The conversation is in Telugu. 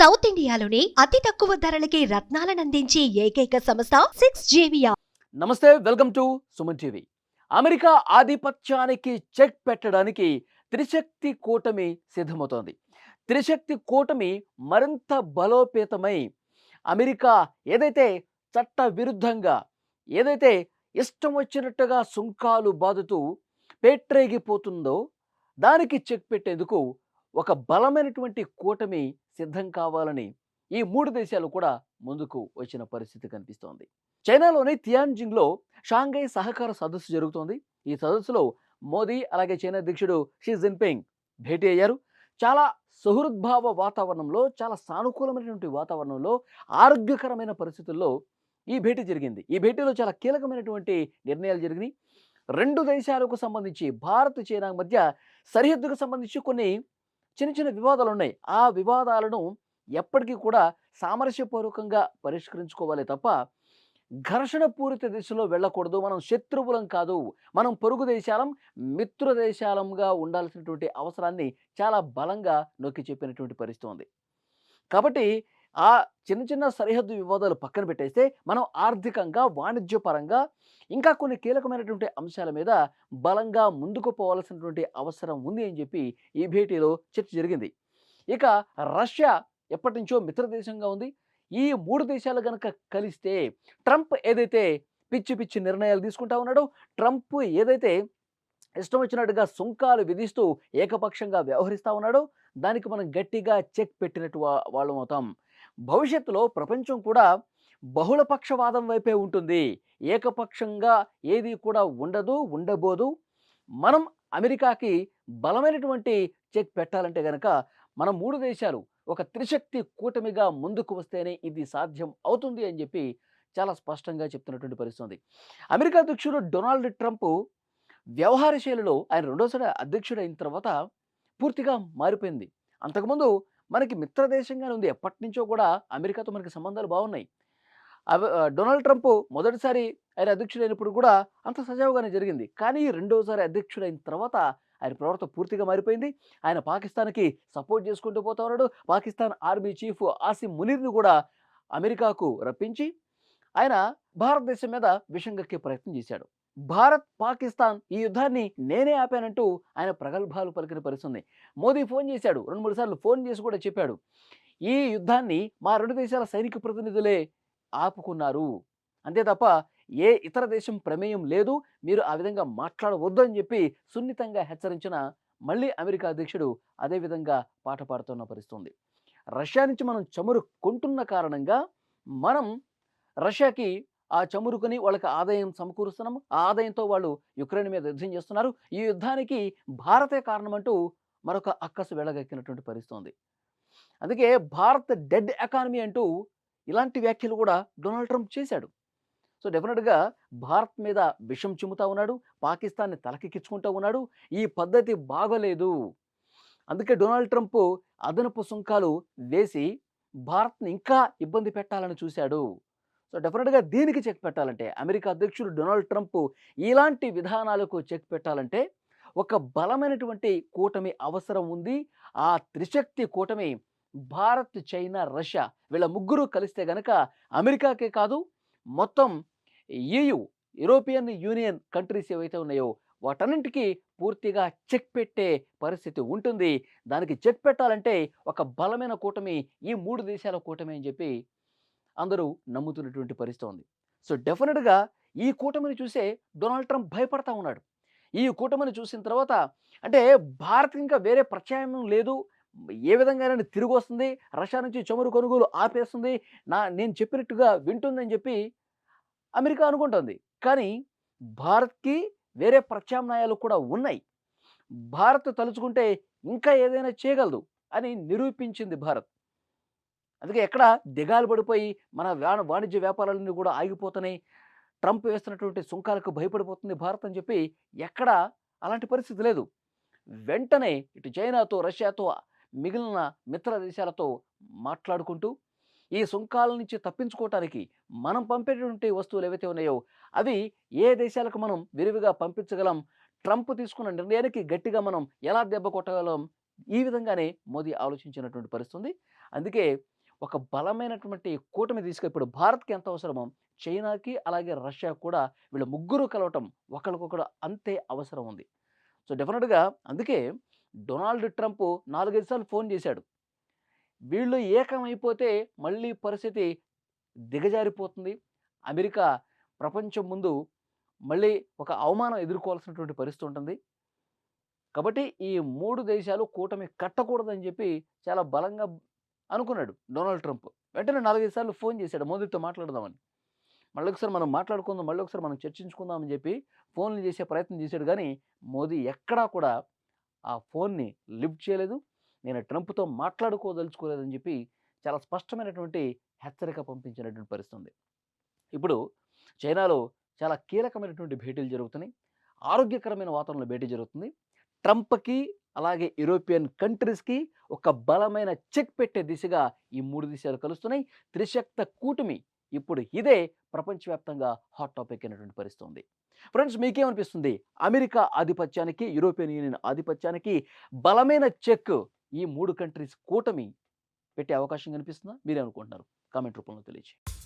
సౌత్ ఇండియాలోని అతి తక్కువ ధరలకి రత్నాలనందించే ఏకైక సంస్థ 6JVR. నమస్తే, welcome to Suman TV. America ఆధిపత్యానికి చెక్ పెట్టడానికి త్రిశక్తి కూటమి సిద్ధమవుతోంది. త్రిశక్తి కూటమి మరింత బలోపేతమై అమెరికా ఏదైతే చట్ట విరుద్ధంగా, ఏదైతే ఇష్టం వచ్చినట్టుగా సుంకాలు బాదుతూ పేట్రేగిపోతుందో దానికి చెక్ పెట్టేందుకు ఒక బలమైనటువంటి కూటమి సిద్ధం కావాలని ఈ మూడు దేశాలు కూడా ముందుకు వచ్చిన పరిస్థితి కనిపిస్తోంది. చైనాలోని తియాన్జిన్లో షాంఘై సహకార సదస్సు జరుగుతోంది. ఈ సదస్సులో మోదీ అలాగే చైనా అధ్యక్షుడు షీ జిన్పింగ్ భేటీ అయ్యారు. చాలా సుహృద్భావ వాతావరణంలో, చాలా సానుకూలమైనటువంటి వాతావరణంలో, ఆరోగ్యకరమైన పరిస్థితుల్లో ఈ భేటీ జరిగింది. ఈ భేటీలో చాలా కీలకమైనటువంటి నిర్ణయాలు జరిగినాయి. రెండు దేశాలకు సంబంధించి భారత్ చైనా మధ్య సరిహద్దుకు సంబంధించి కొన్ని చిన్న చిన్న వివాదాలు ఉన్నాయి. ఆ వివాదాలను ఎప్పటికీ కూడా సామరస్యపూర్వకంగా పరిష్కరించుకోవాలి తప్ప ఘర్షణ పూరిత దిశలో వెళ్ళకూడదు. మనం శత్రువులం కాదు, మనం పొరుగు దేశాలం, మిత్ర దేశాలంగా ఉండాల్సినటువంటి అవసరాన్ని చాలా బలంగా నొక్కి చెప్పినటువంటి పరిస్థితి ఉంది. కాబట్టి ఆ చిన్న చిన్న సరిహద్దు వివాదాలు పక్కన పెట్టేస్తే మనం ఆర్థికంగా, వాణిజ్యపరంగా ఇంకా కొన్ని కీలకమైనటువంటి అంశాల మీద బలంగా ముందుకు పోవాల్సినటువంటి అవసరం ఉంది అని చెప్పి ఈ భేటీలో చర్చ జరిగింది. ఇక రష్యా ఎప్పటి నుంచో మిత్ర దేశంగా ఉంది. ఈ మూడు దేశాలు గనక కలిస్తే ట్రంప్ ఏదైతే పిచ్చి పిచ్చి నిర్ణయాలు తీసుకుంటా ఉన్నాడో, ట్రంప్ ఏదైతే ఇష్టం వచ్చినట్టుగా సుంకాలు విధిస్తూ ఏకపక్షంగా వ్యవహరిస్తూ ఉన్నాడో దానికి మనం గట్టిగా చెక్ పెట్టినట్టు వాళ్ళం అవుతాం. భవిష్యత్తులో ప్రపంచం కూడా బహుళపక్షవాదం వైపే ఉంటుంది. ఏకపక్షంగా ఏది కూడా ఉండబోదు. మనం అమెరికాకి బలమైనటువంటి చెక్ పెట్టాలంటే గనక మన మూడు దేశాలు ఒక త్రిశక్తి కూటమిగా ముందుకు వస్తేనే ఇది సాధ్యం అవుతుంది అని చెప్పి చాలా స్పష్టంగా చెప్తున్నటువంటి పరిస్థితి ఉంది. అమెరికా అధ్యక్షుడు డొనాల్డ్ ట్రంప్ వ్యవహార శైలిలో ఆయన రెండోసారి అధ్యక్షుడు అయిన తర్వాత పూర్తిగా మారిపోయింది. అంతకుముందు మనకి మిత్ర దేశంగానే ఉంది. ఎప్పటి నుంచో కూడా అమెరికాతో మనకి సంబంధాలు బాగున్నాయి. డొనాల్డ్ ట్రంప్ మొదటిసారి ఆయన అధ్యక్షుడైనప్పుడు కూడా అంత సజావుగానే జరిగింది. కానీ రెండోసారి అధ్యక్షుడైన తర్వాత ఆయన ప్రవర్తన పూర్తిగా మారిపోయింది. ఆయన పాకిస్తాన్కి సపోర్ట్ చేసుకుంటూ పోతా ఉన్నాడు. పాకిస్తాన్ ఆర్మీ చీఫ్ ఆసిమ్ మునీర్ని కూడా అమెరికాకు రప్పించి ఆయన భారతదేశం మీద విషం కక్కే ప్రయత్నం చేశాడు. భారత్ పాకిస్తాన్ ఈ యుద్ధాన్ని నేనే ఆపానంటూ ఆయన ప్రగల్భాలు పలికిన పరిస్థితుంది. మోదీ ఫోన్ చేశాడు, 2-3 సార్లు ఫోన్ చేసి కూడా చెప్పాడు, ఈ యుద్ధాన్ని మా రెండు దేశాల సైనిక ప్రతినిధులే ఆపుకున్నారు, అంతే తప్ప ఏ ఇతర దేశం ప్రమేయం లేదు, మీరు ఆ విధంగా మాట్లాడవద్దు అని చెప్పి సున్నితంగా హెచ్చరించిన మళ్ళీ అమెరికా అధ్యక్షుడు అదే విధంగా పాట పాడుతున్న పరిస్థితుంది. రష్యా నుంచి మనం చమురు కొంటున్న కారణంగా మనం రష్యాకి ఆ చమురుకొని వాళ్ళకి ఆదాయం సమకూరుస్తున్నాము. ఆ ఆదాయంతో వాళ్ళు యుక్రెయిన్ మీద యుద్ధం చేస్తున్నారు. ఈ యుద్ధానికి భారతే కారణమంటూ మరొక అక్కసు వెళ్ళగక్కినటువంటి పరిస్థితి ఉంది. అందుకే భారత్ డెడ్ ఎకానమీ అంటూ ఇలాంటి వ్యాఖ్యలు కూడా డొనాల్డ్ ట్రంప్ చేశాడు. సో డెఫినెట్గా భారత్ మీద విషం చిమ్ముతా ఉన్నాడు, పాకిస్తాన్ని తలకెక్కించుకుంటూ ఉన్నాడు. ఈ పద్ధతి బాగోలేదు. అందుకే డొనాల్డ్ ట్రంప్ అదనపు సుంకాలు వేసి భారత్ని ఇంకా ఇబ్బంది పెట్టాలని చూశాడు. సో డెఫినెట్గా దీనికి చెక్ పెట్టాలంటే, అమెరికా అధ్యక్షుడు డొనాల్డ్ ట్రంప్ ఇలాంటి విధానాలకు చెక్ పెట్టాలంటే ఒక బలమైనటువంటి కూటమి అవసరం ఉంది. ఆ త్రిశక్తి కూటమి భారత్, చైనా, రష్యా వీళ్ళ ముగ్గురు కలిస్తే గనక అమెరికాకే కాదు, మొత్తం EU యూరోపియన్ యూనియన్ కంట్రీస్ ఏవైతే ఉన్నాయో వాటన్నింటికీ పూర్తిగా చెక్ పెట్టే పరిస్థితి ఉంటుంది. దానికి చెక్ పెట్టాలంటే ఒక బలమైన కూటమి ఈ మూడు దేశాల కూటమి అని చెప్పి అందరూ నమ్ముతున్నటువంటి పరిస్థితి ఉంది. సో డెఫినెట్గా ఈ కూటమిని చూసే డొనాల్డ్ ట్రంప్ భయపడతా ఉన్నాడు. ఈ కూటమిని చూసిన తర్వాత అంటే భారత్ ఇంకా వేరే ప్రత్యామ్నాయం లేదు, ఏ విధంగానైనా తిరిగి వస్తుంది, రష్యా నుంచి చమురు కొనుగోలు ఆపేస్తుంది, నేను చెప్పినట్టుగా వింటుందని చెప్పి అమెరికా అనుకుంటుంది. కానీ భారత్కి వేరే ప్రత్యామ్నాయాలు కూడా ఉన్నాయి. భారత్ తలుచుకుంటే ఇంకా ఏదైనా చేయగలదు అని నిరూపించింది భారత్. అందుకే ఎక్కడ దిగాలు పడిపోయి మన వాణిజ్య వ్యాపారాలన్నీ కూడా ఆగిపోతున్నాయి, ట్రంప్ వేస్తున్నటువంటి సుంకాలకు భయపడిపోతుంది భారత్ అని చెప్పి ఎక్కడ అలాంటి పరిస్థితి లేదు. వెంటనే ఇటు చైనాతో, రష్యాతో, మిగిలిన మిత్ర దేశాలతో మాట్లాడుకుంటూ ఈ సుంకాల నుంచి తప్పించుకోవటానికి మనం పంపేటువంటి వస్తువులు ఏవైతే ఉన్నాయో అవి ఏ దేశాలకు మనం విరివిగా పంపించగలం, ట్రంప్ తీసుకున్న నిర్ణయానికి గట్టిగా మనం ఎలా దెబ్బ కొట్టగలం, ఈ విధంగానే మోదీ ఆలోచించినటువంటి పరిస్థితి ఉంది. అందుకే ఒక బలమైనటువంటి కూటమి ఇప్పుడు భారత్‌కి ఎంత అవసరమో చైనాకి, అలాగే రష్యాకి కూడా వీళ్ళ ముగ్గురు కలవటం ఒకళ్ళకొకడు అంతే అవసరం ఉంది. సో, డెఫినిట్‌గా అందుకే డొనాల్డ్ ట్రంప్ 4, 5 సార్లు ఫోన్ చేశాడు. వీళ్ళు ఏకమైపోతే మళ్ళీ పరిస్థితి దిగజారిపోతుంది. అమెరికా ప్రపంచం ముందు మళ్ళీ ఒక అవమానం ఎదుర్కోవాల్సినటువంటి పరిస్థితి ఉంటుంది. కాబట్టి ఈ 3 దేశాలు కూటమి కట్టకూడదని చెప్పి చాలా బలంగా అనుకున్నాడు డొనాల్డ్ ట్రంప్. వెంటనే 4, 5 సార్లు ఫోన్ చేశాడు మోదీతో మాట్లాడదామని. మళ్ళొకసారి మనం మాట్లాడుకుందాం, మళ్ళొకసారి మనం చర్చించుకుందాం అని చెప్పి ఫోన్‌లు చేసే ప్రయత్నం చేశాడు గానీ, మోదీ ఎక్కడా కూడా ఆ ఫోన్‌ని లిఫ్ట్ చేయలేదు. నేను ట్రంప్‌తో మాట్లాడుకోదలుచుకోలేదని చెప్పి చాలా స్పష్టమైనటువంటి హెచ్చరిక పంపించినటువంటి పరిస్థితి ఉంది. ఇప్పుడు చైనాలో చాలా కీలకమైనటువంటి భేటీలు జరుగుతున్నాయి. ఆరోగ్యకరమైన వాతావరణంలో భేటీ జరుగుతుంది. ట్రంప్‌కి, అలాగే యూరోపియన్ కంట్రీస్‌కి ఒక బలమైన చెక్ పెట్టే దిశగా ఈ 3 దేశాలు కలుస్తున్నాయి. త్రిశక్త కూటమి ఇప్పుడు ఇదే ప్రపంచవ్యాప్తంగా హాట్ టాపిక్ అయినటువంటి పరిస్థితి ఉంది. ఫ్రెండ్స్, మీకేమనిపిస్తుంది? అమెరికా ఆధిపత్యానికి, యూరోపియన్ యూనియన్ ఆధిపత్యానికి బలమైన చెక్ ఈ 3 కంట్రీస్ కూటమి పెట్టే అవకాశం కనిపిస్తుందా? మీరేమనుకుంటున్నారు? కామెంట్ రూపంలో తెలియజేయండి.